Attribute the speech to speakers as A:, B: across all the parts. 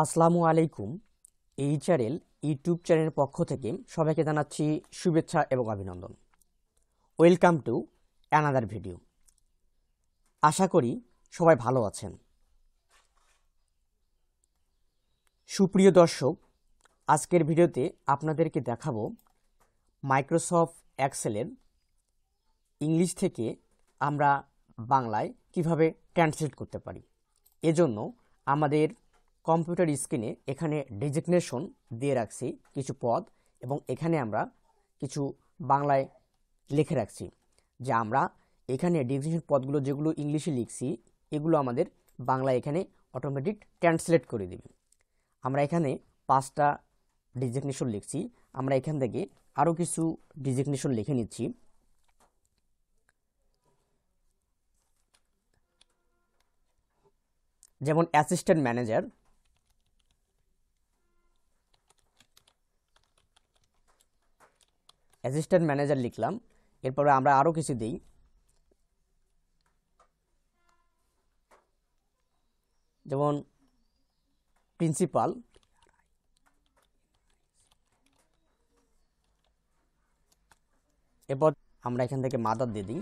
A: আসসালামু আলাইকুম। HRL YouTube চ্যানেলের পক্ষ থেকে সবাইকে জানাচ্ছি শুভেচ্ছা এবং অভিনন্দন। Welcome to another video. আশা করি সবাই ভালো আছেন। সুপ্রিয় দর্শক, আজকের ভিডিওতে আপনাদেরকে দেখাবো মাইক্রোসফট এক্সেলের ইংলিশ থেকে আমরা বাংলায় কিভাবে ট্রান্সলেট করতে পারি। এজন্য আমাদের কম্পিউটার স্ক্রিনে এখানে ডেজিগনেশন দিয়ে রাখছি কিছু পদ, এবং এখানে আমরা কিছু বাংলায় লিখে রাখছি যে আমরা এখানে ডেজিগনেশন পদগুলো যেগুলো ইংলিশে লিখছি এগুলো আমাদের বাংলায় এখানে অটোমেটিক ট্রান্সলেট করে দেবে। আমরা এখানে 5টা ডেজিগনেশন লিখছি। আমরা এখান থেকে আরও কিছু ডেজিগনেশন লিখে নিচ্ছি। যেমন অ্যাসিস্ট্যান্ট ম্যানেজার, লিখলাম। এরপরে আমরা আরও কিছু দিই, যেমন প্রিন্সিপাল, এরপর আমরা এখান থেকে মাদার দিয়ে দিই,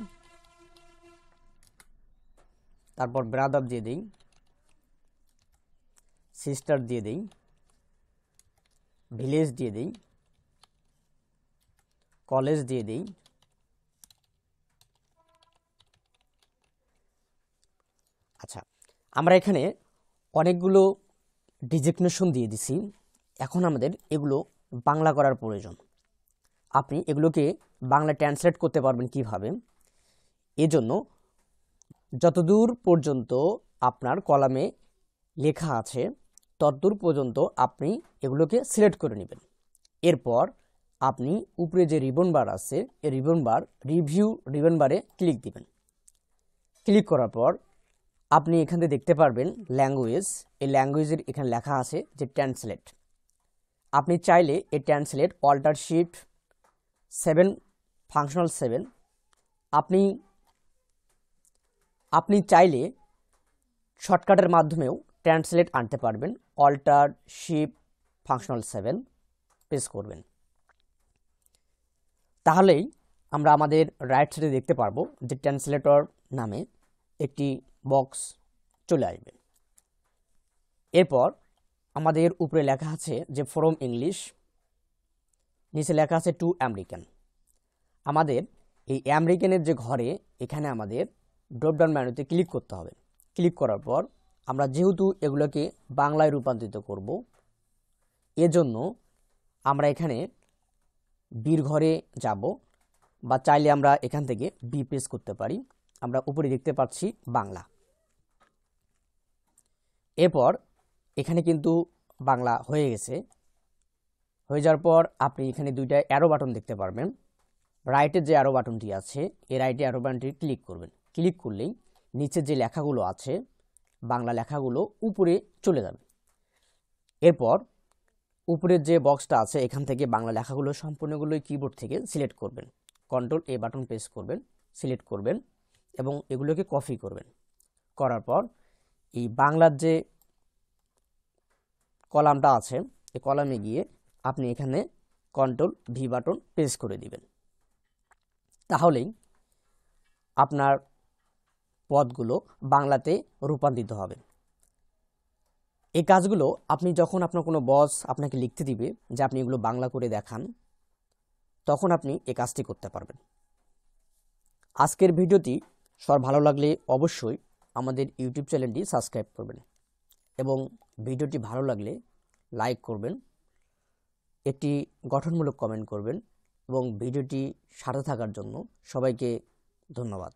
A: তারপর ব্রাদার দিয়ে দিই, সিস্টার দিয়ে দিই, ভিলেজ দিয়ে দিই, কলেজ দিয়ে দিই। আচ্ছা, আমরা এখানে অনেকগুলো ডিজিগনেশন দিয়ে দিছি। এখন আমাদের এগুলো বাংলা করার প্রয়োজন। আপনি এগুলোকে বাংলা ট্রান্সলেট করতে পারবেন কিভাবে? এজন্য যতদূর পর্যন্ত আপনার কলামে লেখা আছে ততদূর পর্যন্ত আপনি এগুলোকে সিলেক্ট করে নেবেন। এরপর আপনি উপরে যে রিবন বার আছে এই রিবন বার রিবন বারে ক্লিক দিবেন। ক্লিক করার পর আপনি এখান থেকে দেখতে পারবেন ল্যাঙ্গুয়েজ। এই ল্যাঙ্গুয়েজের এখানে লেখা আছে যে ট্রান্সলেট। আপনি চাইলে এই ট্রান্সলেট অল্টার শিফট 7 ফাংশনাল 7 আপনি চাইলে শর্টকাটের মাধ্যমেও ট্রান্সলেট আনতে পারবেন। অল্টার শিফট ফাংশনাল 7 প্রেস করবেন, তাহলেই আমরা আমাদের রাইট সাইডে দেখতে পারবো যে ট্রান্সলেটর নামে একটি বক্স চলে আসবে। এরপর আমাদের উপরে লেখা আছে যে ফ্রম ইংলিশ, নিচে লেখা আছে টু আমেরিকান। আমাদের এই আমেরিকানের যে ঘরে এখানে আমাদের ড্রপডাউন মেনুতে ক্লিক করতে হবে। ক্লিক করার পর আমরা যেহেতু এগুলোকে বাংলায় রূপান্তরিত করব, এজন্য আমরা এখানে বির ঘরে যাব, বা চাইলে আমরা এখান থেকে বি প্রেস করতে পারি। আমরা উপরে দেখতে পাচ্ছি বাংলা। এরপর এখানে কিন্তু বাংলা হয়ে গেছে। হয়ে যাওয়ার পর আপনি এখানে দুইটা অ্যারো বাটন দেখতে পারবেন। রাইটের যে অ্যারো বাটনটি আছে এই রাইটে অ্যারো বাটনটি ক্লিক করবেন। ক্লিক করলেই নিচে যে লেখাগুলো আছে বাংলা লেখাগুলো উপরে চলে যাবে। এরপর উপরের যে বক্সটা আছে এখান থেকে বাংলা লেখাগুলো সম্পূর্ণগুলোই কিবোর্ড থেকে সিলেক্ট করবেন। কন্ট্রোল এ বাটন প্রেস করবেন, সিলেক্ট করবেন এবং এগুলোকে কপি করবেন। করার পর এই বাংলার যে কলামটা আছে এই কলামে গিয়ে আপনি এখানে কন্ট্রোল ভি বাটন প্রেস করে দিবেন। তাহলেই আপনার পদগুলো বাংলাতে রূপান্তরিত হবে। এই কাজগুলো আপনি যখন আপনার কোনো বস আপনাকে লিখতে দিবে যে আপনি এগুলো বাংলা করে দেখান, তখন আপনি এই কাজটি করতে পারবেন। আজকের ভিডিওটি সবার ভালো লাগলে অবশ্যই আমাদের ইউটিউব চ্যানেলটি সাবস্ক্রাইব করবেন এবং ভিডিওটি ভালো লাগলে লাইক করবেন, একটি গঠনমূলক কমেন্ট করবেন এবং ভিডিওটি সাথে থাকার জন্য সবাইকে ধন্যবাদ।